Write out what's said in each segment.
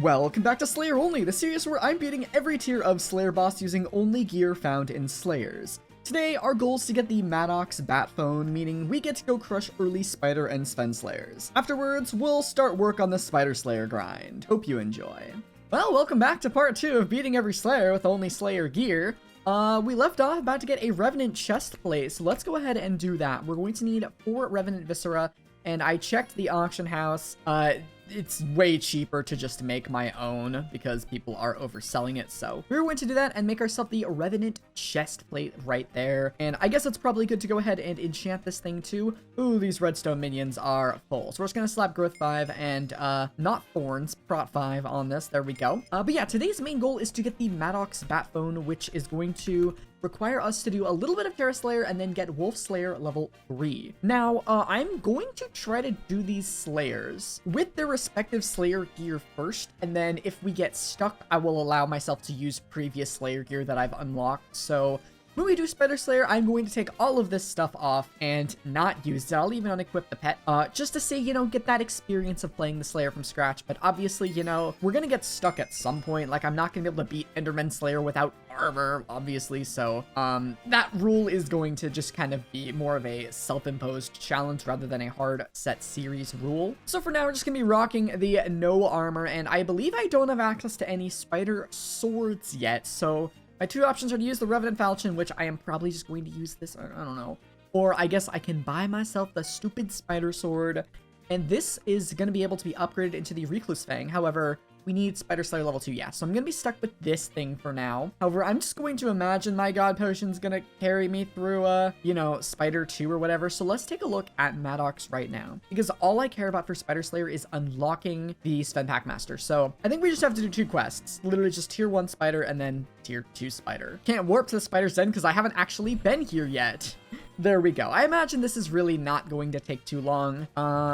Welcome back to Slayer Only, the series where I'm beating every tier of Slayer boss using only gear found in Slayers. Today, our goal is to get the Maddox batphone, meaning we get to go crush early Spider and Sven Slayers. Afterwards, we'll start work on the Spider Slayer grind. Hope you enjoy. Well, welcome back to part 2 of beating every Slayer with only Slayer gear. We left off about to get a Revenant chest plate, so let's go ahead and do that. We're going to need 4 Revenant Viscera, and I checked the auction house. It's way cheaper to just make my own because people are overselling it. So we're going to do that and make ourselves the Revenant chest plate right there. And I guess it's probably good to go ahead and enchant this thing too. Ooh, these redstone minions are full. So we're just going to slap growth 5 and not thorns, prot 5 on this. There we go. But yeah, today's main goal is to get the Maddox batphone, which is going to require us to do a little bit of Terra Slayer and then get Wolf Slayer level 3. Now, I'm going to try to do these Slayers with their respective Slayer gear first, and then if we get stuck, I will allow myself to use previous Slayer gear that I've unlocked. So when we do Spider Slayer, I'm going to take all of this stuff off and not use it. I'll even unequip the pet, just to say, you know, get that experience of playing the Slayer from scratch. But obviously, you know, we're gonna get stuck at some point. Like, I'm not gonna be able to beat Enderman Slayer without armor, obviously. So, that rule is going to just kind of be more of a self-imposed challenge rather than a hard set series rule. So for now, we're just gonna be rocking the no armor, and I believe I don't have access to any spider swords yet. So my 2 options are to use the Revenant Falchion, which I am probably just going to use this, I don't know. Or I guess I can buy myself the stupid spider sword, and this is going to be able to be upgraded into the Recluse Fang. However, we need Spider Slayer level 2, yeah. So I'm going to be stuck with this thing for now. However, I'm just going to imagine my God Potion's going to carry me through, you know, Spider 2 or whatever. So let's take a look at Maddox right now, because all I care about for Spider Slayer is unlocking the Sven Packmaster. So I think we just have to do 2 quests. Literally just tier 1 Spider and then tier 2 Spider. Can't warp to the Spider's Den because I haven't actually been here yet. There we go. I imagine this is really not going to take too long,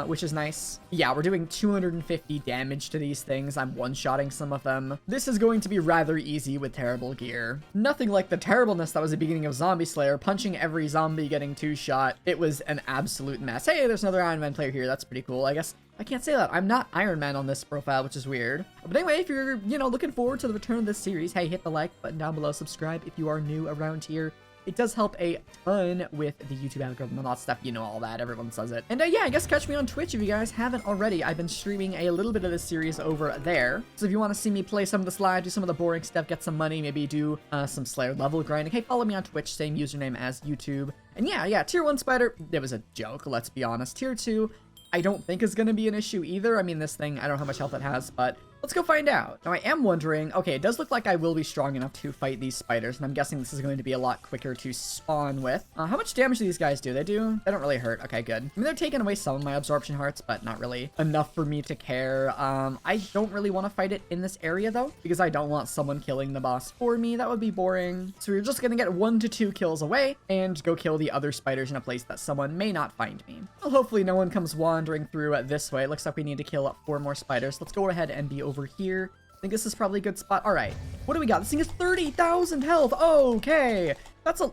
which is nice. Yeah, we're doing 250 damage to these things. I'm one-shotting some of them. This is going to be rather easy with terrible gear. Nothing like the terribleness that was the beginning of Zombie Slayer, punching every zombie, getting 2-shot. It was an absolute mess. Hey, there's another Iron Man player here. That's pretty cool. I guess I can't say that. I'm not Iron Man on this profile, which is weird. But anyway, if you're, you know, looking forward to the return of this series, hey, hit the like button down below, subscribe if you are new around here. It does help a ton with the YouTube algorithm and all that stuff. You know all that. Everyone says it. And yeah, I guess catch me on Twitch if you guys haven't already. I've been streaming a little bit of this series over there. So if you want to see me play some of the slide, do some of the boring stuff, get some money, maybe do some Slayer level grinding, hey, follow me on Twitch, same username as YouTube. And yeah, tier 1 Spider, it was a joke, let's be honest. Tier 2, I don't think is going to be an issue either. I mean, this thing, I don't know how much health it has, but let's go find out. Now, I am wondering, okay, it does look like I will be strong enough to fight these spiders, and I'm guessing this is going to be a lot quicker to spawn with. How much damage do these guys do? They don't really hurt. Okay, good. I mean, they're taking away some of my absorption hearts, but not really enough for me to care. I don't really want to fight it in this area, though, because I don't want someone killing the boss for me. That would be boring. So we're just going to get 1 to 2 kills away and go kill the other spiders in a place that someone may not find me. Well, hopefully no one comes wandering through this way. It looks like we need to kill 4 more spiders. Let's go ahead and be over here. I think this is probably a good spot. All right, what do we got? This thing is 30,000 health. Okay,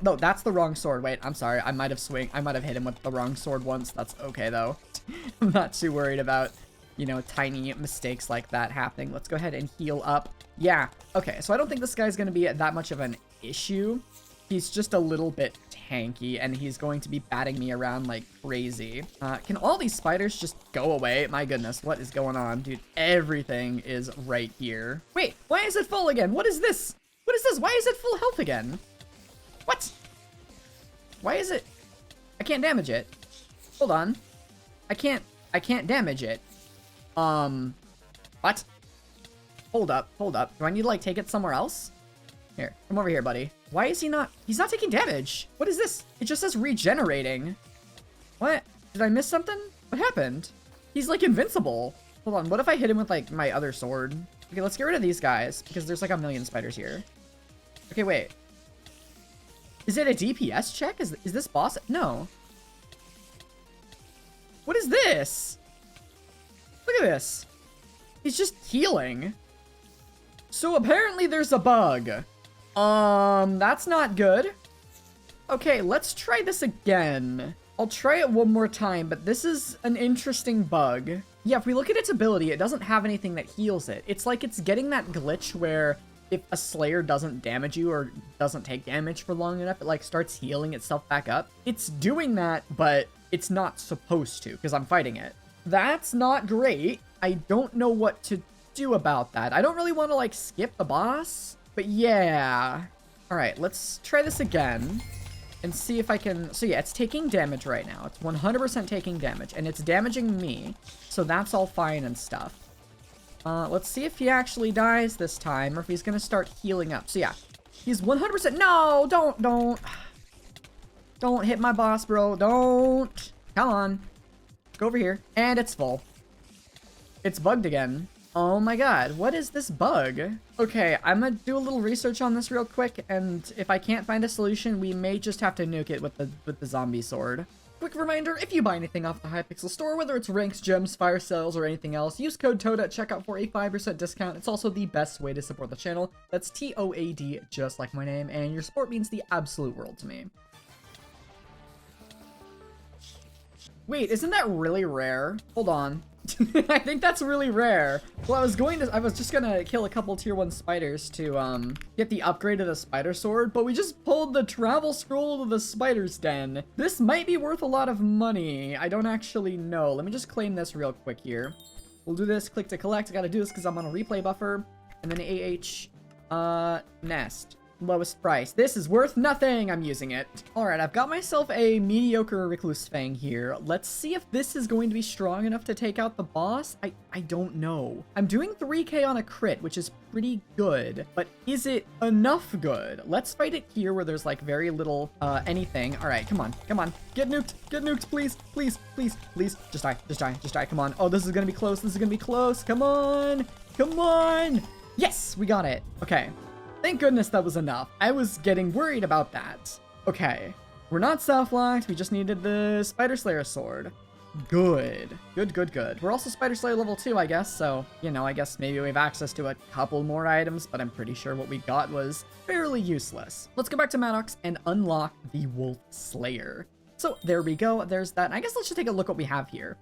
no, that's the wrong sword. Wait, I'm sorry. I might have hit him with the wrong sword once. That's okay though. I'm not too worried about, you know, tiny mistakes like that happening. Let's go ahead and heal up. Yeah, okay, so I don't think this guy's gonna be that much of an issue. He's just a little bit tanky, and he's going to be batting me around like crazy. Can all these spiders just go away? My goodness, what is going on? Dude, everything is right here. Wait, why is it full again? What is this? What is this? Why is it full health again? What? Why is it? I can't damage it. Hold on. I can't damage it. What? Hold up. Do I need to like take it somewhere else? Here, come over here, buddy. Why is he's not taking damage? What is this? It just says regenerating. What? Did I miss something? What happened? He's like invincible. Hold on, what if I hit him with like my other sword? Okay, let's get rid of these guys because there's like a million spiders here. Okay, wait. Is it a DPS check? Is this boss? No. What is this? Look at this. He's just healing. So apparently there's a bug. That's not good. Okay, let's try this again. I'll try it one more time, but this is an interesting bug. Yeah, if we look at its ability, it doesn't have anything that heals it. It's like it's getting that glitch where if a Slayer doesn't damage you or doesn't take damage for long enough, it like starts healing itself back up. It's doing that, but it's not supposed to because I'm fighting it. That's not great. I don't know what to do about that. I don't really want to like skip the boss, but yeah. All right, let's try this again and see if I can. So yeah, it's taking damage right now. It's 100% taking damage and it's damaging me. So that's all fine and stuff. Let's see if he actually dies this time or if he's going to start healing up. So yeah, he's 100%. No, don't hit my boss, bro. Don't. Come on. Go over here. And it's full. It's bugged again. Oh my god, what is this bug? Okay, I'm gonna do a little research on this real quick, and if I can't find a solution, we may just have to nuke it with the zombie sword. Quick reminder, if you buy anything off the Hypixel store, whether it's ranks, gems, fire sales, or anything else, use code TOAD at checkout for a 5% discount. It's also the best way to support the channel. That's TOAD, just like my name, and your support means the absolute world to me. Wait, isn't that really rare? Hold on. I think that's really rare. Well, I was just gonna kill a couple tier 1 spiders to get the upgrade of the spider sword, but we just pulled the travel scroll to the spider's den. This might be worth a lot of money. I don't actually know. Let me just claim this real quick here. We'll do this, click to collect. I gotta do this because I'm on a replay buffer. And then nest. Lowest price. This is worth nothing. I'm using it. All right, I've got myself a mediocre Recluse Fang here. Let's see if this is going to be strong enough to take out the boss. I don't know. I'm doing 3k on a crit, which is pretty good, but is it enough good? Let's fight it here where there's like very little anything. All right, come on. Get nuked, please. Just die. Come on. Oh, this is gonna be close. Come on. Yes, we got it. Okay. Thank goodness that was enough. I was getting worried about that. Okay, we're not self-locked. We just needed the Spider Slayer sword. Good. We're also Spider Slayer level 2, I guess. So, you know, I guess maybe we have access to a couple more items, but I'm pretty sure what we got was fairly useless. Let's go back to Maddox and unlock the Wolf Slayer. So there we go. There's that. I guess let's just take a look what we have here.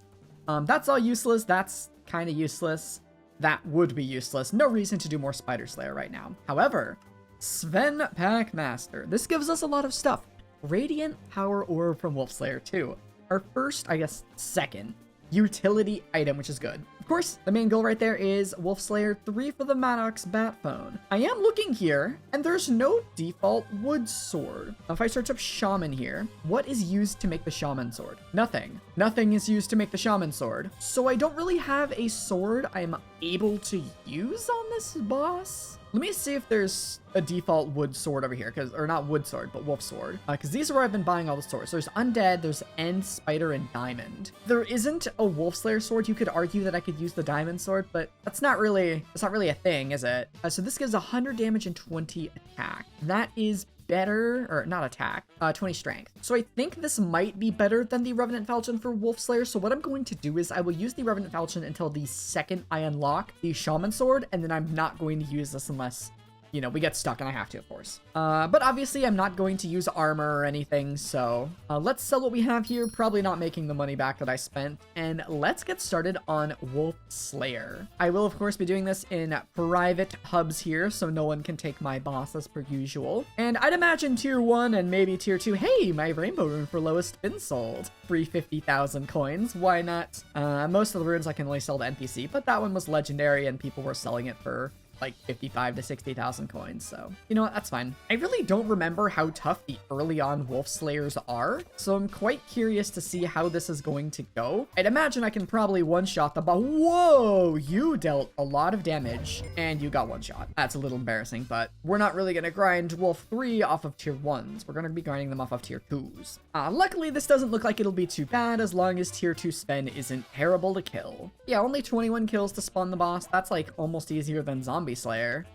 That's all useless. That's kind of useless. That would be useless. No reason to do more Spider Slayer right now. However, Sven Packmaster. This gives us a lot of stuff. Radiant Power Orb from Wolf Slayer 2. Our first, I guess, second utility item, which is good. Of course, the main goal right there is Wolf Slayer 3 for the Maddox batphone. I am looking here, and there's no default wood sword. Now, if I search up Shaman here, what is used to make the Shaman sword? Nothing. Nothing is used to make the Shaman sword. So I don't really have a sword I'm able to use on this boss. Let me see if there's a default wood sword over here, or not wood sword, but wolf sword, because these are where I've been buying all the swords. There's undead, there's end, spider, and diamond. There isn't a wolf slayer sword. You could argue that I could use the diamond sword, but that's not really a thing, is it? So this gives 100 damage and 20 attack. That is better, or not attack, 20 strength. So I think this might be better than the Revenant Falchion for Wolf Slayer. So what I'm going to do is I will use the Revenant Falchion until the second I unlock the Shaman Sword, and then I'm not going to use this unless, you know, we get stuck, and I have to, of course. But obviously I'm not going to use armor or anything, so let's sell what we have here, probably not making the money back that I spent, and let's get started on Wolf Slayer. I will, of course, be doing this in private hubs here, so no one can take my boss as per usual. And I'd imagine tier 1 and maybe tier 2, hey, my rainbow rune for lowest been sold. Free 50,000 coins, why not? Most of the runes I can only sell to NPC, but that one was legendary and people were selling it for like 55 to 60,000 coins, so you know what, that's fine. I really don't remember how tough the early on Wolf Slayers are, so I'm quite curious to see how this is going to go. I'd imagine I can probably one-shot the boss. Whoa, you dealt a lot of damage and you got one shot. That's a little embarrassing, but we're not really gonna grind Wolf 3 off of tier 1s. We're gonna be grinding them off of tier 2s. Luckily, this doesn't look like it'll be too bad as long as tier 2 Sven isn't terrible to kill. Yeah, only 21 kills to spawn the boss. That's like almost easier than Zombie Slayer.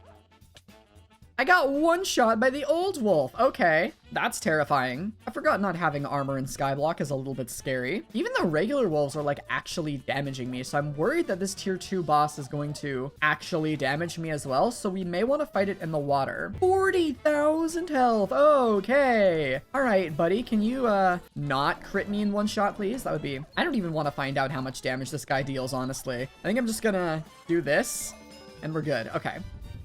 I got one shot by the old wolf. Okay, that's terrifying. I forgot not having armor in Skyblock is a little bit scary. Even the regular wolves are like actually damaging me, so I'm worried that this tier 2 boss is going to actually damage me as well, so we may want to fight it in the water. 40,000 health. Okay. All right, buddy, can you not crit me in one shot, please? That would be... I don't even want to find out how much damage this guy deals, honestly. I think I'm just gonna do this, and we're good. Okay.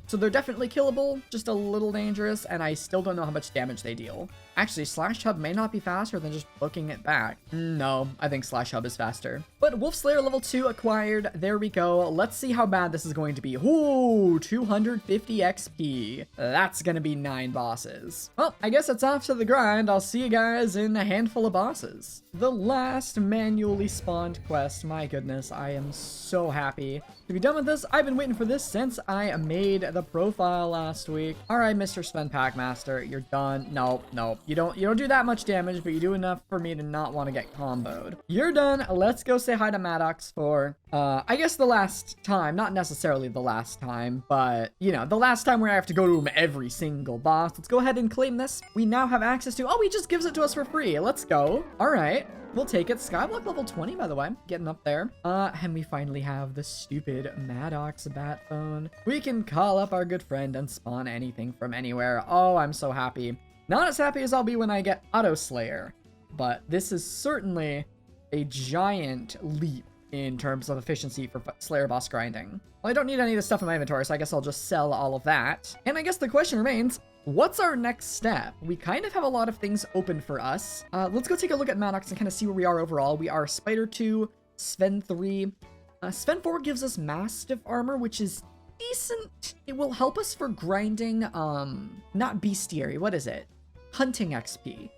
So they're definitely killable, just a little dangerous, and I still don't know how much damage they deal. Actually, Slash Hub may not be faster than just booking it back. No, I think Slash Hub is faster. But Wolf Slayer level 2 acquired. There we go. Let's see how bad this is going to be. Ooh, 250 XP. That's gonna be 9 bosses. Well, I guess it's off to the grind. I'll see you guys in a handful of bosses. The last manually spawned quest. My goodness, I am so happy to be done with this. I've been waiting for this since I made the profile last week. All right, Mr. Sven Packmaster, you're done. Nope. You don't do that much damage, but you do enough for me to not want to get comboed. You're done. Let's go say hi to Maddox for, I guess the last time. Not necessarily the last time, but, you know, the last time where I have to go to him every single boss. Let's go ahead and claim this. We now have access to... Oh, he just gives it to us for free. Let's go. All right. We'll take it. Skyblock level 20, by the way. Getting up there. And we finally have the stupid Maddox batphone. We can call up our good friend and spawn anything from anywhere. Oh, I'm so happy. Not as happy as I'll be when I get Auto Slayer, but this is certainly a giant leap in terms of efficiency for Slayer boss grinding. Well, I don't need any of this stuff in my inventory, so I guess I'll just sell all of that. And I guess the question remains, what's our next step? We kind of have a lot of things open for us. Let's go take a look at Maddox and kind of see where we are overall. We are Spider 2, Sven 3. Sven 4 gives us Mastiff armor, which is decent. It will help us for grinding, not bestiary, what is it? Hunting XP.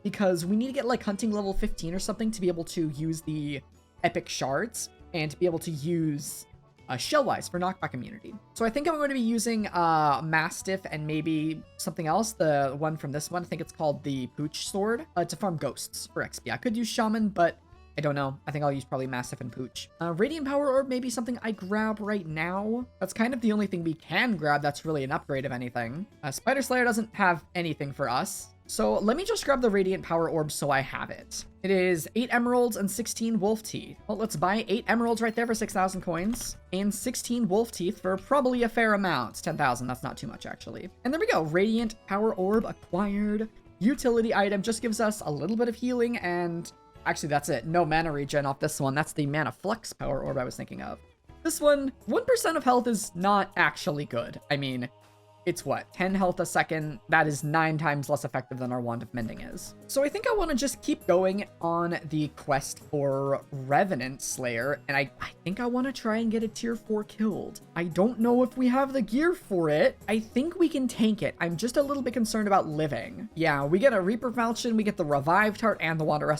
Because we need to get like hunting level 15 or something to be able to use the epic shards and to be able to use Shellwise for knockback immunity. So I think I'm going to be using Mastiff and maybe something else. The one from this one, I think it's called the Pooch Sword, to farm ghosts for XP. I could use Shaman, but I don't know. I think I'll use probably Mastiff and Pooch. Radiant Power Orb may be something I grab right now. That's kind of the only thing we can grab that's really an upgrade of anything. Spider Slayer doesn't have anything for us. So let me just grab the Radiant Power Orb so I have it. It is 8 emeralds and 16 wolf teeth. Well, let's buy 8 emeralds right there for 6,000 coins and 16 wolf teeth for probably a fair amount. 10,000, that's not too much actually. And there we go, Radiant Power Orb acquired. Utility item just gives us a little bit of healing and actually that's it. No mana regen off this one. That's the Mana Flux Power Orb I was thinking of. This one, 1% of health is not actually good. I mean, it's what, 10 health a second? That is 9 times less effective than our Wand of Mending is. So I think I want to just keep going on the quest for Revenant Slayer, and I think I want to try and get a tier 4 killed. I don't know if we have the gear for it. I think we can tank it. I'm just a little bit concerned about living. Yeah, we get a Reaper Falchion, we get the Revived Heart, and the Wand of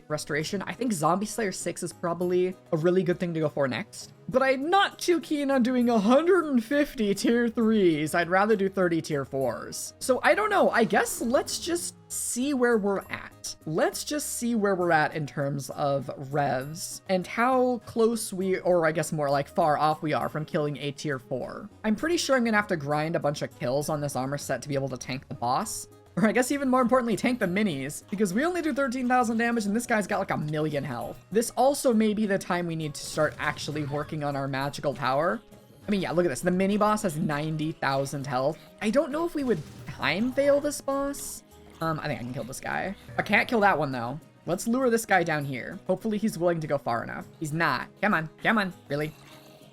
Restoration. I think Zombie Slayer 6 is probably a really good thing to go for next. But I'm not too keen on doing 150 tier 3s. I'd rather do 30 tier 4s. So I don't know. I guess let's just see where we're at. Let's just see where we're at in terms of revs and how close we, or I guess more like far off we are from killing a tier 4. I'm pretty sure I'm gonna have to grind a bunch of kills on this armor set to be able to tank the boss. Or I guess even more importantly, tank the minis, because we only do 13,000 damage and this guy's got like 1,000,000 health. This also may be the time we need to start actually working on our magical power. I mean, yeah, look at this. The mini boss has 90,000 health. I don't know if we would time fail this boss. I think I can kill this guy. I can't kill that one though. Let's lure this guy down here. Hopefully he's willing to go far enough. He's not. Come on, really?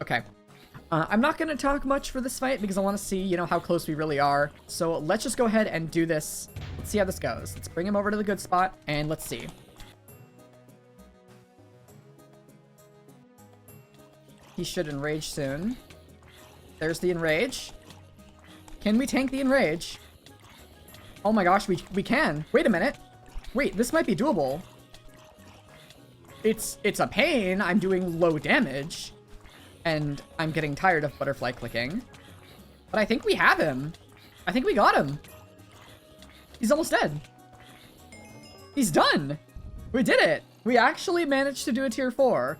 Okay. I'm not going to talk much for this fight because I want to see, you know, how close we really are. So let's just go ahead and do this. Let's see how this goes. Let's bring him over to the good spot and let's see. He should enrage soon. There's the enrage. Can we tank the enrage? Oh my gosh, we can. Wait a minute. Wait, this might be doable. It's a pain. I'm doing low damage. And I'm getting tired of butterfly clicking. But I think we have him. I think we got him. He's almost dead. He's done. We did it. We actually managed to do a tier 4.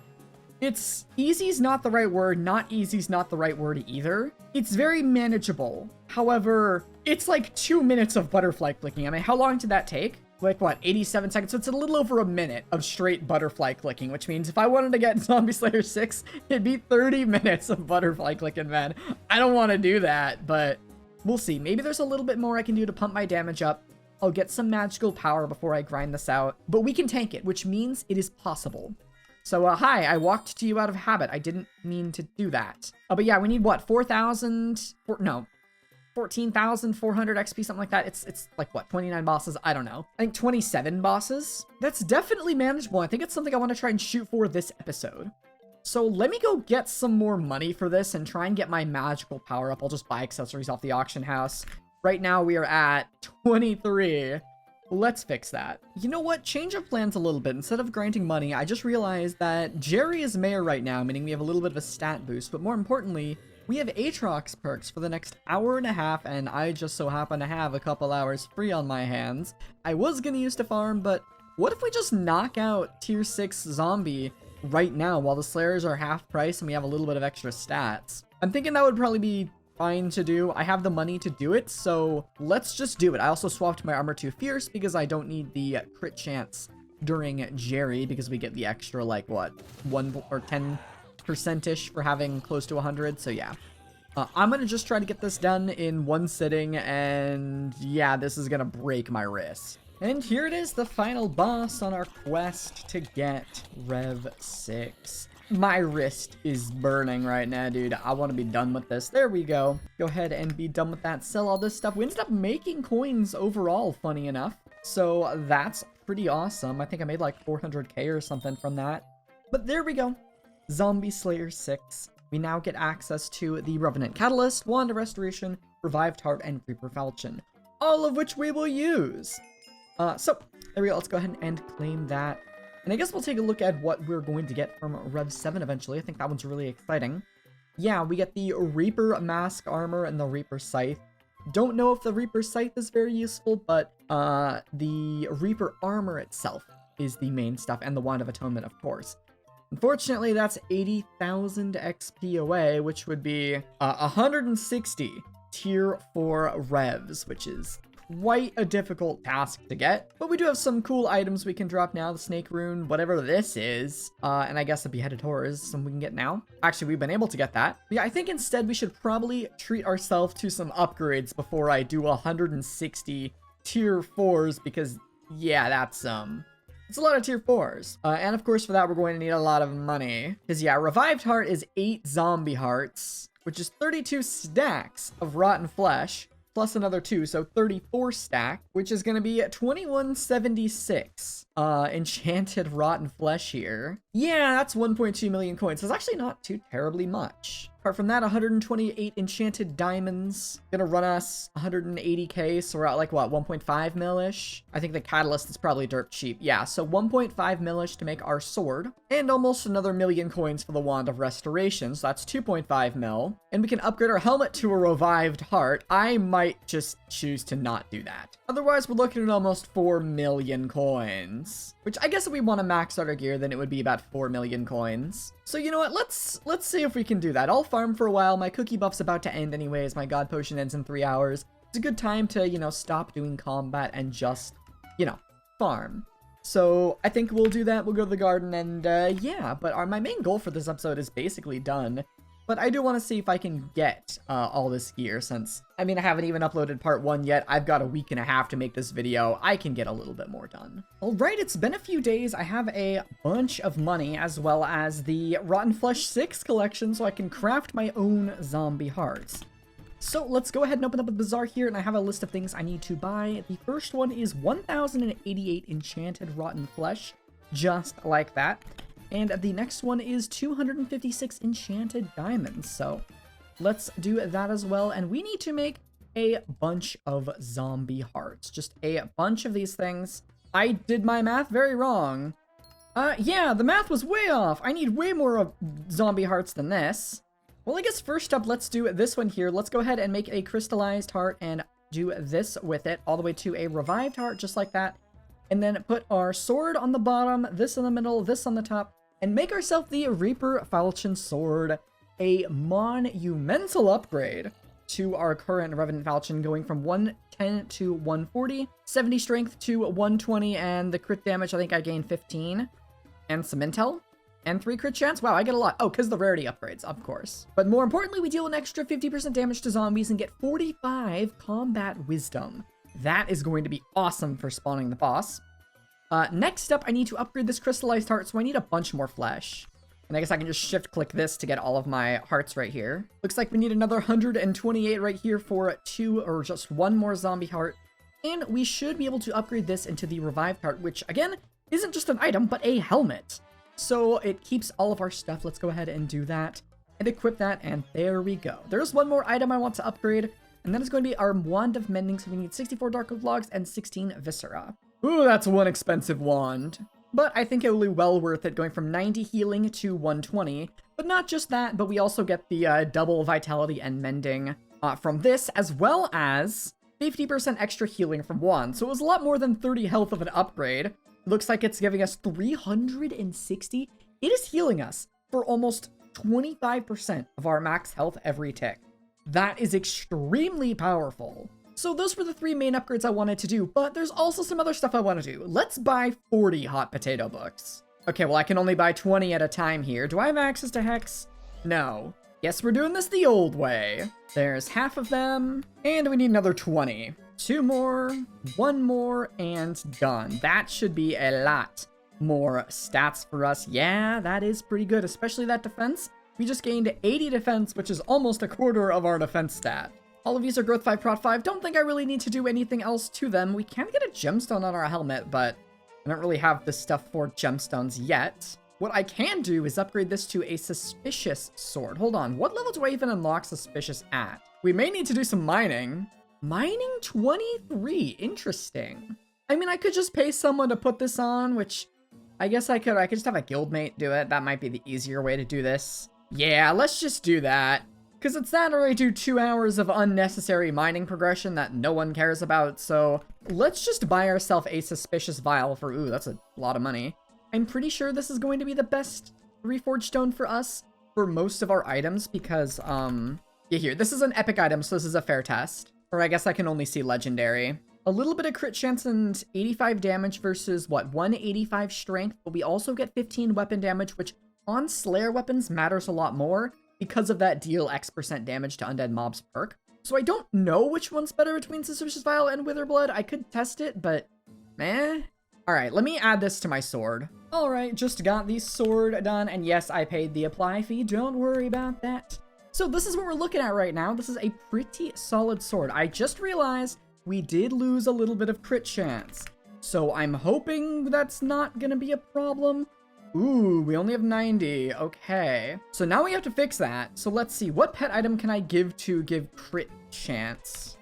It's easy's not the right word, not easy's not the right word either. It's very manageable. However, it's like 2 minutes of butterfly clicking. I mean, how long did that take? Like what, 87 seconds? So it's a little over a minute of straight butterfly clicking, which means if I wanted to get Zombie Slayer 6, it'd be 30 minutes of butterfly clicking, man. I don't want to do that, but we'll see. Maybe there's a little bit more I can do to pump my damage up. I'll get some magical power before I grind this out, but we can tank it, which means it is possible. So, hi, I walked to you out of habit. I didn't mean to do that. But yeah, we need what, 14,400 XP, something like that. It's like, what, 29 bosses? I don't know. I think 27 bosses. That's definitely manageable. I think it's something I want to try and shoot for this episode. So let me go get some more money for this and try and get my magical power up. I'll just buy accessories off the auction house. Right now we are at 23. Let's fix that. You know what? Change of plans a little bit. Instead of grinding money, I just realized that Jerry is mayor right now, meaning we have a little bit of a stat boost, but more importantly, we have Aatrox perks for the next hour and a half, and I just so happen to have a couple hours free on my hands. I was gonna use to farm, but what if we just knock out tier 6 zombie right now while the Slayers are half price and we have a little bit of extra stats? I'm thinking that would probably be fine to do. I have the money to do it, so let's just do it. I also swapped my armor to Fierce because I don't need the crit chance during Jerry because we get the extra, like, what, 1 or 10%-ish for having close to 100, so yeah. I'm gonna just try to get this done in one sitting, and yeah, this is gonna break my wrist. And here it is, the final boss on our quest to get Rev 6. My wrist is burning right now, dude. I want to be done with this. There we go. Go ahead and be done with that. Sell all this stuff. We ended up making coins overall, funny enough. So that's pretty awesome. I think I made like 400k or something from that. But there we go. Zombie Slayer 6. We now get access to the Revenant Catalyst, Wand of Restoration, Revived Heart, and Reaper Falchion. All of which we will use. So there we go. Let's go ahead and claim that. And I guess we'll take a look at what we're going to get from Rev 7 eventually. I think that one's really exciting. Yeah, we get the Reaper Mask Armor and the Reaper Scythe. Don't know if the Reaper Scythe is very useful, but the Reaper Armor itself is the main stuff, and the Wand of Atonement, of course. Unfortunately, that's 80,000 XP away, which would be 160 tier 4 revs, which is quite a difficult task to get, but we do have some cool items we can drop now. The Snake Rune, whatever this is, and I guess the Beheaded Horror is something we can get now. Actually, we've been able to get that. But yeah, I think instead we should probably treat ourselves to some upgrades before I do 160 tier 4s, because yeah, that's it's a lot of tier 4s. And of course for that we're going to need a lot of money, because yeah, Revived Heart is 8 zombie hearts, which is 32 stacks of rotten flesh, plus another 2, so 34 stack, which is going to be 2176 enchanted rotten flesh here. Yeah, that's 1.2 million coins. That's actually not too terribly much. Apart from that, 128 enchanted diamonds. Gonna run us 180k, so we're at like, what, 1.5 mil-ish? I think the catalyst is probably dirt cheap. Yeah, so 1.5 mil-ish to make our sword. And almost another million coins for the Wand of Restoration, so that's 2.5 mil. And we can upgrade our helmet to a Revived Heart. I might just choose to not do that. Otherwise, we're looking at almost 4 million coins. Which I guess if we want to max out our gear, then it would be about 4 million coins. So you know what, let's see if we can do that. I'll farm for a while. My cookie buff's about to end anyways. My god potion ends in 3 hours. It's a good time to, you know, stop doing combat and just, you know, farm. So I think we'll do that. We'll go to the garden and yeah, but my main goal for this episode is basically done. But I do want to see if I can get all this gear, since, I mean, I haven't even uploaded part 1 yet. I've got a week and a half to make this video. I can get a little bit more done. Alright, it's been a few days. I have a bunch of money, as well as the Rotten Flesh 6 collection, so I can craft my own zombie hearts. So let's go ahead and open up a bazaar here, and I have a list of things I need to buy. The first one is 1,088 enchanted rotten flesh, just like that. And the next one is 256 enchanted diamonds. So let's do that as well. And we need to make a bunch of zombie hearts. Just a bunch of these things. I did my math very wrong. Yeah, the math was way off. I need way more of zombie hearts than this. Well, I guess first up, let's do this one here. Let's go ahead and make a crystallized heart and do this with it all the way to a revived heart, just like that. And then put our sword on the bottom, this in the middle, this on the top, and make ourselves the Reaper Falchion Sword, a monumental upgrade to our current Revenant Falchion, going from 110 to 140, 70 strength to 120, and the crit damage, I think I gained 15, and some intel, and 3 crit chance. Wow, I get a lot. Oh, because the rarity upgrades, of course. But more importantly, we deal an extra 50% damage to zombies and get 45 combat wisdom. That is going to be awesome for spawning the boss. Next up, I need to upgrade this crystallized heart, so I need a bunch more flesh. And I guess I can just shift-click this to get all of my hearts right here. Looks like we need another 128 right here for 2 or just 1 more zombie heart. And we should be able to upgrade this into the revived heart, which, again, isn't just an item, but a helmet. So it keeps all of our stuff. Let's go ahead and do that and equip that, and there we go. There's one more item I want to upgrade, and that is going to be our Wand of Mending. So we need 64 Dark Oak Logs and 16 Viscera. Ooh, that's one expensive wand. But I think it will be well worth it, going from 90 healing to 120. But not just that, but we also get the double vitality and mending from this, as well as 50% extra healing from wand. So it was a lot more than 30 health of an upgrade. Looks like it's giving us 360. It is healing us for almost 25% of our max health every tick. That is extremely powerful. So those were the 3 main upgrades I wanted to do, but there's also some other stuff I want to do. Let's buy 40 hot potato books. Okay, well, I can only buy 20 at a time here. Do I have access to Hex? No. Guess we're doing this the old way. There's half of them, and we need another 20. 2 more, 1 more, and done. That should be a lot more stats for us. Yeah, that is pretty good, especially that defense. We just gained 80 defense, which is almost a quarter of our defense stat. All of these are growth 5, prot 5. Don't think I really need to do anything else to them. We can get a gemstone on our helmet, but I don't really have the stuff for gemstones yet. What I can do is upgrade this to a suspicious sword. Hold on, what level do I even unlock suspicious at? We may need to do some mining. Mining 23, interesting. I mean, I could just pay someone to put this on, which I guess I could just have a guildmate do it. That might be the easier way to do this. Yeah, let's just do that. Because it's that, or I do 2 hours of unnecessary mining progression that no one cares about, so let's just buy ourselves a suspicious vial for, ooh, that's a lot of money. I'm pretty sure this is going to be the best reforged stone for us for most of our items, because, yeah, here, this is an epic item, so this is a fair test. Or I guess I can only see legendary. A little bit of crit chance and 85 damage versus, what, 185 strength, but we also get 15 weapon damage, which on Slayer weapons matters a lot more, because of that deal X% damage to undead mobs perk. So I don't know which one's better between Suspicious Vial and Witherblood. I could test it, but meh. Alright, let me add this to my sword. Alright, just got the sword done, and yes, I paid the apply fee. Don't worry about that. So this is what we're looking at right now. This is a pretty solid sword. I just realized we did lose a little bit of crit chance. So I'm hoping that's not gonna be a problem. Ooh, we only have 90. Okay. So now we have to fix that. So let's see. What pet item can I give to give crit chance?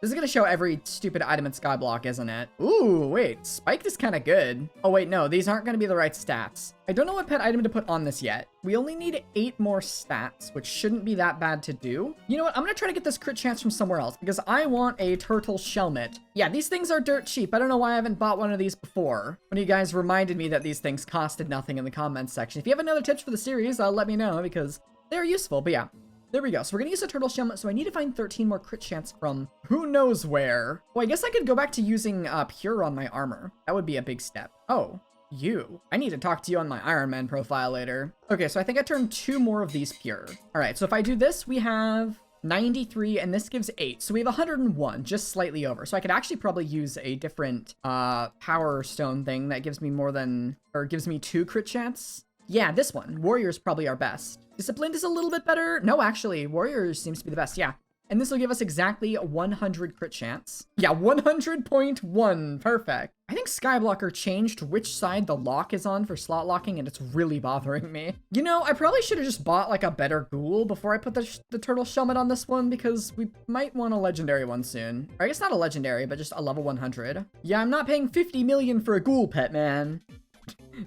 This is going to show every stupid item in Skyblock, isn't it? Ooh, wait. Spiked is kind of good. Oh, wait, no. These aren't going to be the right stats. I don't know what pet item to put on this yet. We only need 8 more stats, which shouldn't be that bad to do. You know what? I'm going to try to get this crit chance from somewhere else, because I want a turtle shellmet. Yeah, these things are dirt cheap. I don't know why I haven't bought one of these before. One of you guys reminded me that these things costed nothing in the comments section. If you have another tips for the series, let me know, because they're useful. But yeah. There we go. So we're going to use a turtle shellmet, so I need to find 13 more crit chance from who knows where. Well, I guess I could go back to using Pure on my armor. That would be a big step. Oh, you. I need to talk to you on my Iron Man profile later. Okay, so I think I turned 2 more of these Pure. All right, so if I do this, we have 93, and this gives 8. So we have 101, just slightly over. So I could actually probably use a different power stone thing that gives me more than, or gives me 2 crit chance. Yeah, this one. Warrior's probably our best. Disciplined is a little bit better. No, actually, Warrior seems to be the best. Yeah. And this will give us exactly 100 crit chance. Yeah, 100.1. Perfect. I think Skyblocker changed which side the lock is on for slot locking, and it's really bothering me. You know, I probably should have just bought like a better ghoul before I put the turtle shellmet on this one, because we might want a legendary one soon. Or I guess not a legendary, but just a level 100. Yeah, I'm not paying 50 million for a ghoul pet, man.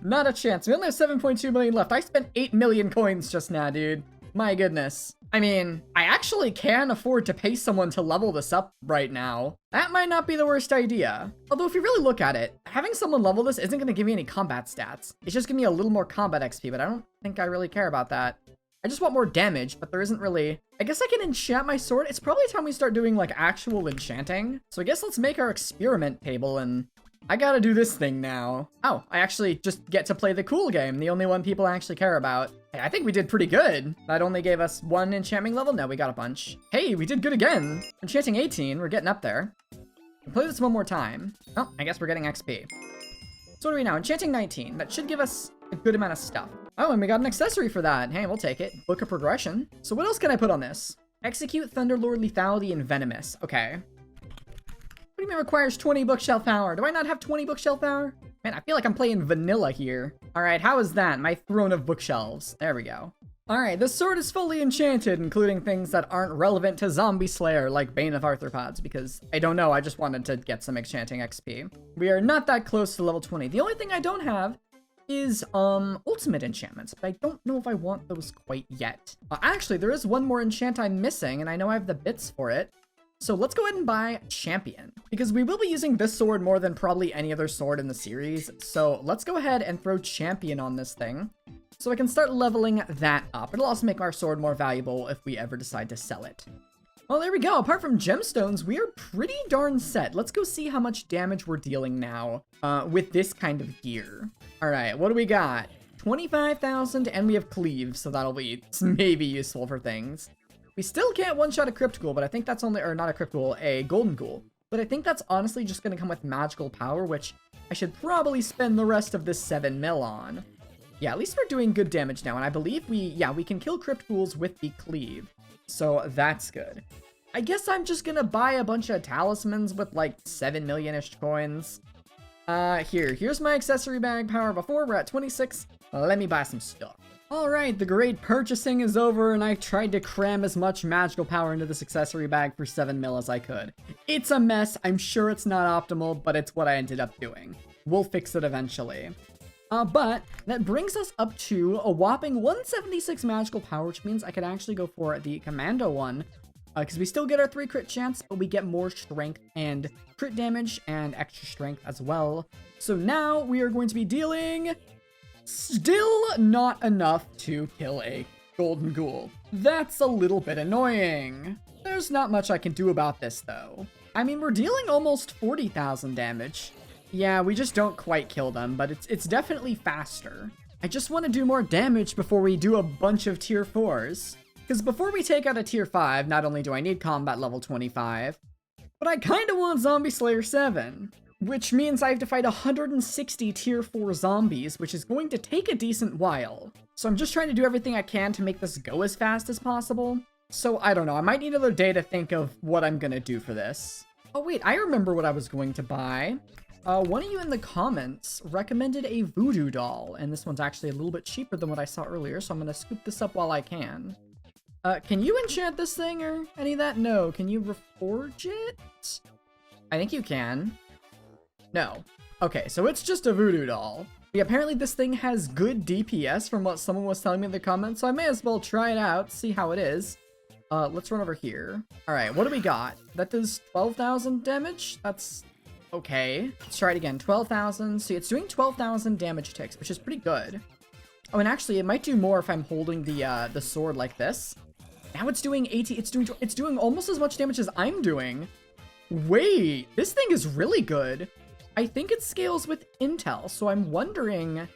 Not a chance. We only have 7.2 million left. I spent 8 million coins just now, dude. My goodness. I mean, I actually can afford to pay someone to level this up right now. That might not be the worst idea. Although if you really look at it, having someone level this isn't going to give me any combat stats. It's just giving me a little more combat XP, but I don't think I really care about that. I just want more damage, but there isn't really... I guess I can enchant my sword. It's probably time we start doing, like, actual enchanting. So I guess let's make our experiment table, and I gotta do this thing now. Oh, I actually just get to play the cool game, the only one people actually care about. Hey, I think we did pretty good. That only gave us 1 enchanting level? No, we got a bunch. Hey, we did good again. Enchanting 18, we're getting up there. We'll play this one more time. Oh, I guess we're getting XP. So what are we now? Enchanting 19. That should give us a good amount of stuff. Oh, and we got an accessory for that. Hey, we'll take it. Book of Progression. So what else can I put on this? Execute Thunderlord Lethality and Venomous. Okay. What do you mean requires 20 bookshelf power? Do I not have 20 bookshelf power? Man, I feel like I'm playing vanilla here. All right, how is that? My throne of bookshelves. There we go. All right, the sword is fully enchanted, including things that aren't relevant to Zombie Slayer, like Bane of Arthropods, because I don't know, I just wanted to get some enchanting XP. We are not that close to level 20. The only thing I don't have is ultimate enchantments, but I don't know if I want those quite yet. Actually, there is one more enchant I'm missing, and I know I have the bits for it. So let's go ahead and buy Champion, because we will be using this sword more than probably any other sword in the series. So let's go ahead and throw Champion on this thing, so I can start leveling that up. It'll also make our sword more valuable if we ever decide to sell it. Well, there we go. Apart from gemstones, we are pretty darn set. Let's go see how much damage we're dealing now with this kind of gear. All right, what do we got? 25,000, and we have cleave, so that'll be maybe useful for things. We still can't one-shot a crypt ghoul, but I think that's only, or not a crypt ghoul, a golden ghoul. But I think that's honestly just going to come with magical power, which I should probably spend the rest of this 7 mil on. Yeah, at least we're doing good damage now, and I believe we can kill crypt ghouls with the cleave. So that's good. I guess I'm just gonna buy a bunch of talismans with like 7 million-ish coins. Here's my accessory bag power before. We're at 26. Let me buy some stuff. All right, the great purchasing is over, and I tried to cram as much magical power into this accessory bag for 7 mil as I could. It's a mess. I'm sure it's not optimal, but it's what I ended up doing. We'll fix it eventually. But that brings us up to a whopping 176 magical power, which means I could actually go for the commando one, because we still get our 3 crit chance, but we get more strength and crit damage and extra strength as well. So now we are going to be dealing still not enough to kill a golden ghoul. That's a little bit annoying. There's not much I can do about this though. I mean, we're dealing almost 40,000 damage. Yeah, we just don't quite kill them, but it's definitely faster. I just want to do more damage before we do a bunch of tier 4s. Because before we take out a tier 5, not only do I need combat level 25, but I kind of want Zombie Slayer 7. Which means I have to fight 160 tier 4 zombies, which is going to take a decent while. So I'm just trying to do everything I can to make this go as fast as possible. So I don't know, I might need another day to think of what I'm gonna do for this. Oh wait, I remember what I was going to buy. One of you in the comments recommended a Voodoo doll, and this one's actually a little bit cheaper than what I saw earlier, so I'm gonna scoop this up while I can. Can you enchant this thing or any of that? No. Can you reforge it? I think you can. No. Okay, so it's just a Voodoo doll. Yeah, apparently this thing has good DPS from what someone was telling me in the comments, so I may as well try it out, see how it is. Let's run over here. All right, what do we got? That does 12,000 damage? That's okay. Let's try it again. 12,000. See, it's doing 12,000 damage ticks, which is pretty good. Oh, and actually, it might do more if I'm holding the sword like this. Now it's doing 80. It's doing almost as much damage as I'm doing. Wait, this thing is really good. I think it scales with intel, so I'm wondering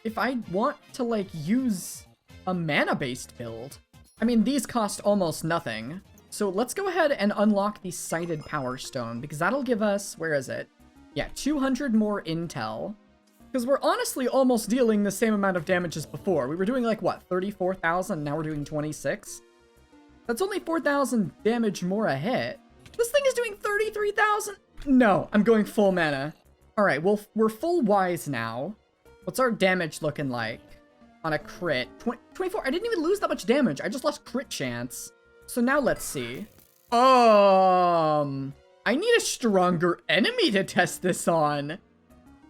if I want to, like, use a mana-based build. I mean, these cost almost nothing. So let's go ahead and unlock the Sighted Power Stone, because that'll give us, where is it? Yeah, 200 more intel. Because we're honestly almost dealing the same amount of damage as before. We were doing, like, what, 34,000? Now we're doing 26? That's only 4,000 damage more a hit. This thing is doing 33,000? No, I'm going full mana. All right, well, we're full wise now. What's our damage looking like on a crit? 24. I didn't even lose that much damage. I just lost crit chance. So now let's see. I need a stronger enemy to test this on.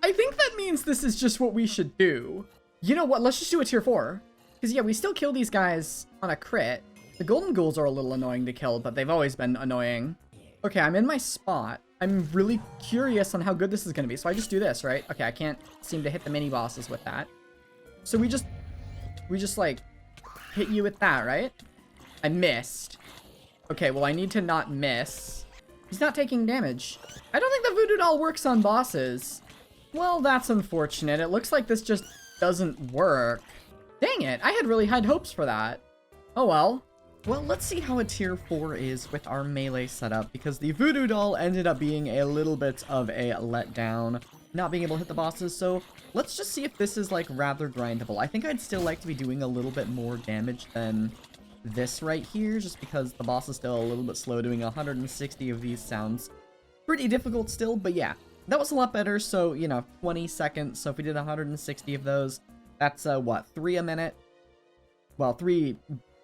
I think that means this is just what we should do. You know what? Let's just do a tier 4. Because, yeah, we still kill these guys on a crit. The golden ghouls are a little annoying to kill, but they've always been annoying. Okay, I'm in my spot. I'm really curious on how good this is going to be. So I just do this, right? Okay, I can't seem to hit the mini-bosses with that. So we just, like, hit you with that, right? I missed. Okay, well, I need to not miss. He's not taking damage. I don't think the Voodoo doll works on bosses. Well, that's unfortunate. It looks like this just doesn't work. Dang it, I had really high hopes for that. Oh well. Well, let's see how a tier 4 is with our melee setup, because the Voodoo doll ended up being a little bit of a letdown, not being able to hit the bosses, so let's just see if this is, like, rather grindable. I think I'd still like to be doing a little bit more damage than this right here, just because the boss is still a little bit slow. Doing 160 of these sounds pretty difficult still, but yeah, that was a lot better. So, you know, 20 seconds, so if we did 160 of those, that's, what, 3 a minute? Well, 3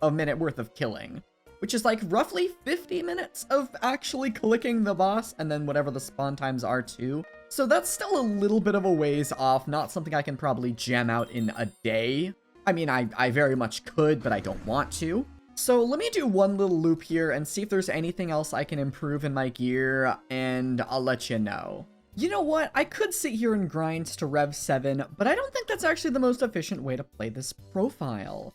a minute worth of killing, which is like roughly 50 minutes of actually clicking the boss, and then whatever the spawn times are too. So that's still a little bit of a ways off, not something I can probably jam out in a day. I mean, I very much could, but I don't want to. So let me do one little loop here and see if there's anything else I can improve in my gear, and I'll let you know. You know what? I could sit here and grind to Rev 7, but I don't think that's actually the most efficient way to play this profile.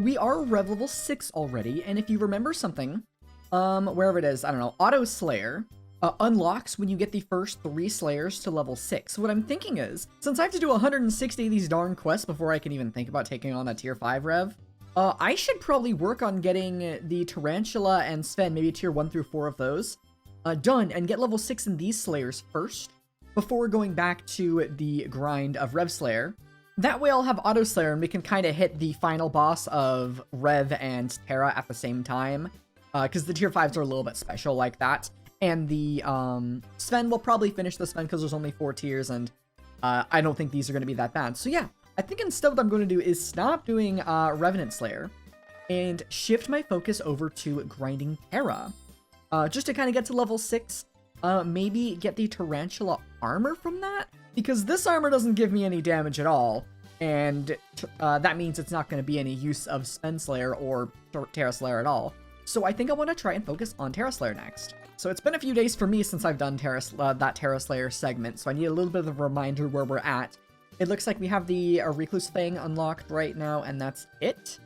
We are Rev level 6 already, and if you remember something, wherever it is, I don't know, Auto Slayer unlocks when you get the first 3 Slayers to level 6. So what I'm thinking is, since I have to do 160 of these darn quests before I can even think about taking on a tier 5 Rev, I should probably work on getting the Tarantula and Sven, maybe tier 1 through 4 of those, done, and get level 6 in these Slayers first, before going back to the grind of Rev Slayer. That way I'll have Auto Slayer and we can kind of hit the final boss of Rev and Terra at the same time. Because the tier 5s are a little bit special like that. And the Sven will probably finish the Sven because there's only 4 tiers, and I don't think these are going to be that bad. So yeah, I think instead what I'm going to do is stop doing Revenant Slayer and shift my focus over to grinding Terra. Just to kind of get to level 6. Maybe get the Tarantula armor from that? Because this armor doesn't give me any damage at all, and that means it's not going to be any use of Sven Slayer or Terra Slayer at all. So I think I want to try and focus on Terra Slayer next. So it's been a few days for me since I've done that Terra Slayer segment, so I need a little bit of a reminder where we're at. It looks like we have the Recluse Fang unlocked right now, and that's it.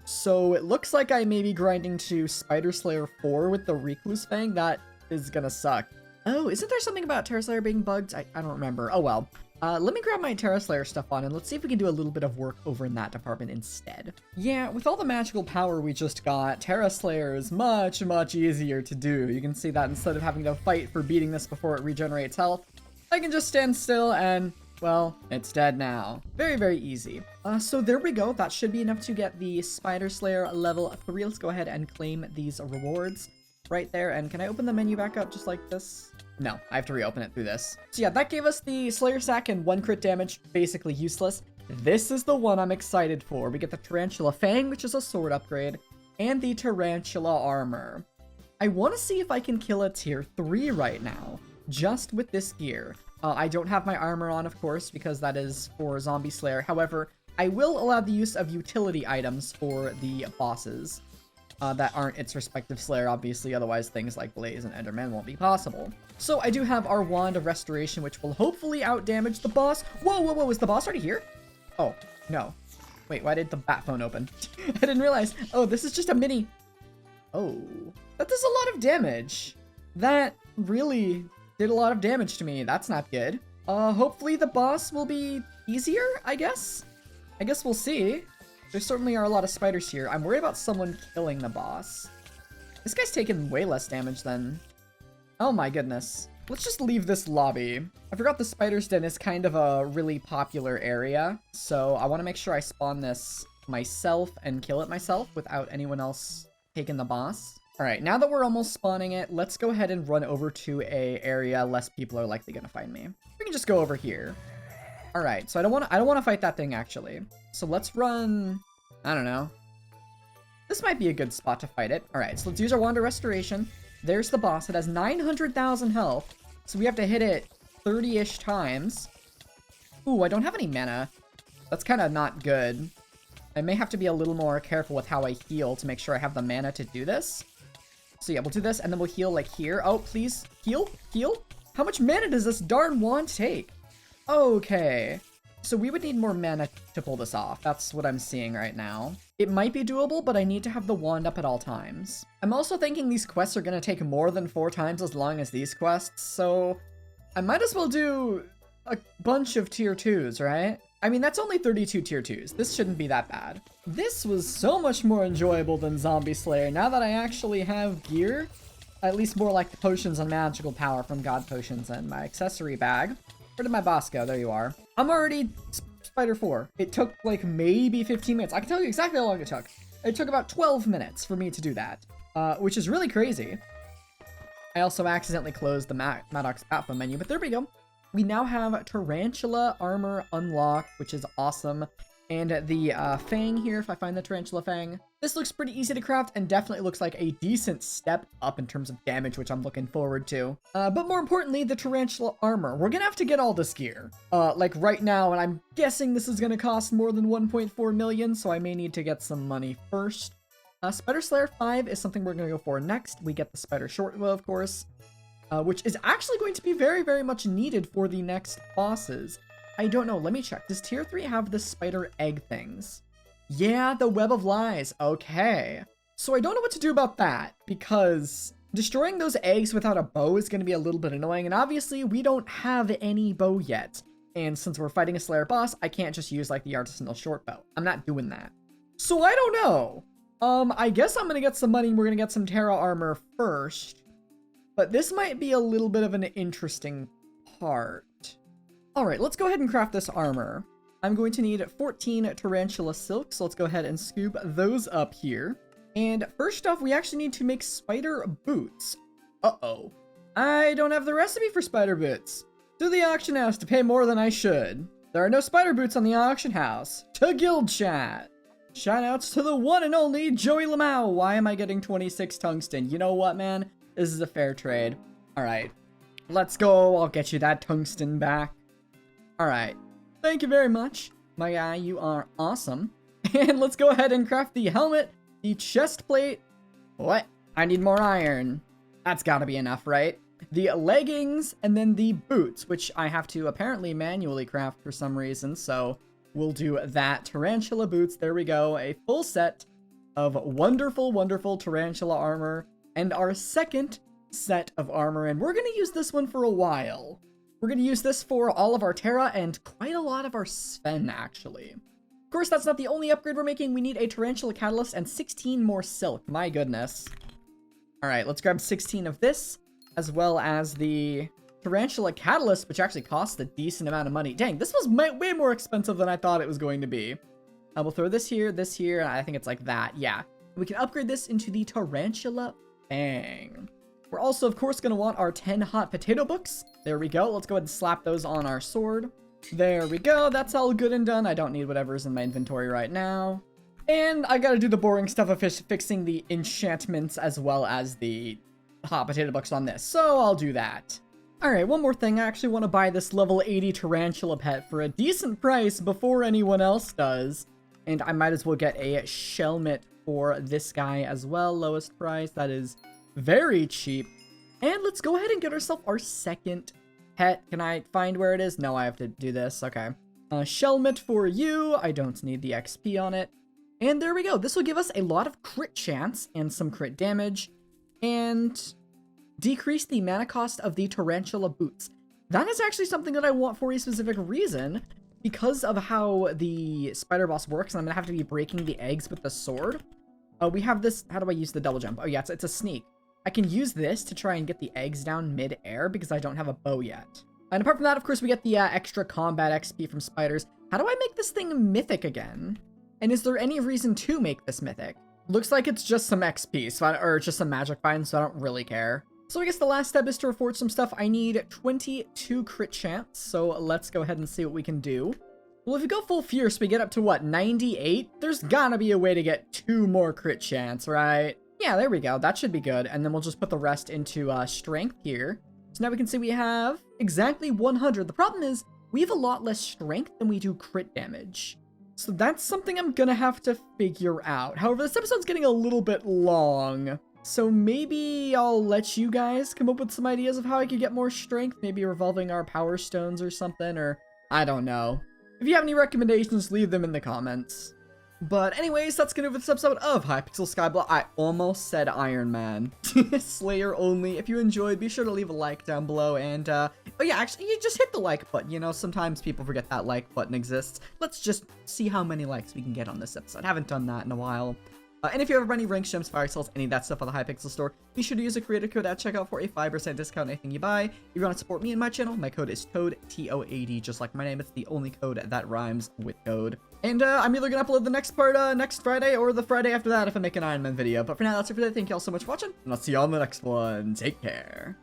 So it looks like I may be grinding to Spider Slayer 4 with the Recluse Fang. That is gonna suck. Oh, isn't there something about Terra Slayer being bugged? I don't remember. Oh well. Let me grab my Terra Slayer stuff on, and let's see if we can do a little bit of work over in that department instead. Yeah, with all the magical power we just got, Terra Slayer is much, much easier to do. You can see that instead of having to fight for beating this before it regenerates health, I can just stand still and, well, it's dead now. Very, very easy. So there we go. That should be enough to get the Spider Slayer level 3. Let's go ahead and claim these rewards right there. And can I open the menu back up just like this? No, I have to reopen it through this. So yeah, that gave us the Slayer Sack and 1 crit damage, basically useless. This is the one I'm excited for. We get the Tarantula Fang, which is a sword upgrade, and the Tarantula Armor. I want to see if I can kill a tier 3 right now, just with this gear. I don't have my armor on, of course, because that is for Zombie Slayer. However, I will allow the use of utility items for the bosses that aren't its respective Slayer, obviously, otherwise things like Blaze and Enderman won't be possible. So I do have our Wand of Restoration, which will hopefully outdamage the boss. Whoa, whoa, whoa, is the boss already here? Oh, no. Wait, why did the batphone open? I didn't realize. Oh, this is just a mini... Oh, that does a lot of damage. That really did a lot of damage to me. That's not good. Hopefully the boss will be easier, I guess? I guess we'll see. There certainly are a lot of spiders here. I'm worried about someone killing the boss. This guy's taking way less damage than... Oh my goodness. Let's just leave this lobby. I forgot the spider's den is kind of a really popular area, so I want to make sure I spawn this myself and kill it myself without anyone else taking the boss. Alright, now that we're almost spawning it, let's go ahead and run over to a area less people are likely gonna find me. We can just go over here. Alright, so I don't want to fight that thing actually. So let's run, I don't know. This might be a good spot to fight it. Alright, so let's use our Wand of Restoration. There's the boss. It has 900,000 health, so we have to hit it 30-ish times. Ooh, I don't have any mana. That's kind of not good. I may have to be a little more careful with how I heal to make sure I have the mana to do this. So yeah, we'll do this, and then we'll heal, like, here. Oh, please. Heal? Heal? How much mana does this darn wand take? Okay. So we would need more mana to pull this off. That's what I'm seeing right now. It might be doable, but I need to have the wand up at all times. I'm also thinking these quests are going to take more than 4 times as long as these quests, so I might as well do a bunch of tier 2s, right? I mean, that's only 32 tier 2s. This shouldn't be that bad. This was so much more enjoyable than Zombie Slayer now that I actually have gear. At least more like the potions and magical power from God Potions and my accessory bag. Where did my boss go? There you are. I'm already Spider 4. It took like maybe 15 minutes. I can tell you exactly how long it took. It took about 12 minutes for me to do that, which is really crazy. I also accidentally closed the Maddox batphone menu, but there we go. We now have Tarantula armor unlocked, which is awesome. And the Fang here, if I find the Tarantula Fang. This looks pretty easy to craft and definitely looks like a decent step up in terms of damage, which I'm looking forward to. But more importantly, the Tarantula armor. We're gonna have to get all this gear, like right now, and I'm guessing this is gonna cost more than 1.4 million, so I may need to get some money first. Spider Slayer 5 is something we're gonna go for next. We get the Spider Shortbow, of course, which is actually going to be very, very much needed for the next bosses. I don't know. Let me check. Does tier 3 have the spider egg things? Yeah, the Web of Lies. Okay. So I don't know what to do about that, because destroying those eggs without a bow is going to be a little bit annoying, and obviously we don't have any bow yet. And since we're fighting a Slayer boss, I can't just use like the artisanal short bow. I'm not doing that. So I don't know. I guess I'm going to get some money and we're going to get some Terra armor first. But this might be a little bit of an interesting part. Alright, let's go ahead and craft this armor. I'm going to need 14 Tarantula silk, so let's go ahead and scoop those up here. And first off, we actually need to make spider boots. Uh-oh. I don't have the recipe for spider boots. To the auction house to pay more than I should. There are no spider boots on the auction house. To Guild Chat. Shoutouts to the one and only Joey Lamau. Why am I getting 26 tungsten? You know what, man? This is a fair trade. Alright. Let's go. I'll get you that tungsten back. Alright, thank you very much, my guy, you are awesome. And let's go ahead and craft the helmet, the chest plate. What? I need more iron. That's gotta be enough, right? The leggings, and then the boots, which I have to apparently manually craft for some reason, so we'll do that. Tarantula boots, there we go. A full set of wonderful, wonderful tarantula armor, and our second set of armor, and we're gonna use this one for a while. We're going to use this for all of our Terra and quite a lot of our Sven, actually. Of course, that's not the only upgrade we're making. We need a Tarantula Catalyst and 16 more Silk. My goodness. Alright, let's grab 16 of this, as well as the Tarantula Catalyst, which actually costs a decent amount of money. Dang, this was way more expensive than I thought it was going to be. We'll throw this here, and I think it's like that. Yeah. We can upgrade this into the Tarantula Fang. We're also, of course, going to want our 10 hot potato books. There we go. Let's go ahead and slap those on our sword. There we go. That's all good and done. I don't need whatever's in my inventory right now. And I got to do the boring stuff of fixing the enchantments as well as the hot potato books on this. So I'll do that. Alright, one more thing. I actually want to buy this level 80 tarantula pet for a decent price before anyone else does. And I might as well get a shelmet for this guy as well. Lowest price. That is very cheap. And let's go ahead and get ourselves our second pet. Can I find where it is? No, I have to do this. Okay. Shelmet for you. I don't need the XP on it. And there we go. This will give us a lot of crit chance and some crit damage. And decrease the mana cost of the Tarantula boots. That is actually something that I want for a specific reason. Because of how the spider boss works, and I'm going to have to be breaking the eggs with the sword. We have this. How do I use the double jump? Oh, yeah, it's a sneak. I can use this to try and get the eggs down mid-air because I don't have a bow yet. And apart from that, of course, we get the extra combat XP from spiders. How do I make this thing mythic again? And is there any reason to make this mythic? Looks like it's just some XP, so or just some magic finds, so I don't really care. So I guess the last step is to reforge some stuff. I need 22 crit chance, so let's go ahead and see what we can do. Well, if we go full fierce, we get up to what, 98? There's gotta be a way to get 2 more crit chance, right? Yeah, there we go. That should be good. And then we'll just put the rest into strength here. So now we can see we have exactly 100. The problem is we have a lot less strength than we do crit damage. So that's something I'm gonna have to figure out. However, this episode's getting a little bit long. So maybe I'll let you guys come up with some ideas of how I could get more strength. Maybe revolving our power stones or something, or I don't know. If you have any recommendations, leave them in the comments. But anyways, that's gonna do for this episode of Hypixel Skyblock. I almost said Iron Man. Slayer only. If you enjoyed, be sure to leave a like down below. And, oh yeah, actually, you just hit the like button. You know, sometimes people forget that like button exists. Let's just see how many likes we can get on this episode. I haven't done that in a while. And if you ever any ranks, gems, fire cells, any of that stuff on the Hypixel store, be sure to use a creator code at checkout for a 5% discount on anything you buy. If you want to support me and my channel, my code is TOAD, T-O-A-D, just like my name. It's the only code that rhymes with code. And I'm either going to upload the next part next Friday or the Friday after that if I make an Iron Man video. But for now, that's it for today. Thank you all so much for watching, and I'll see you all in the next one. Take care.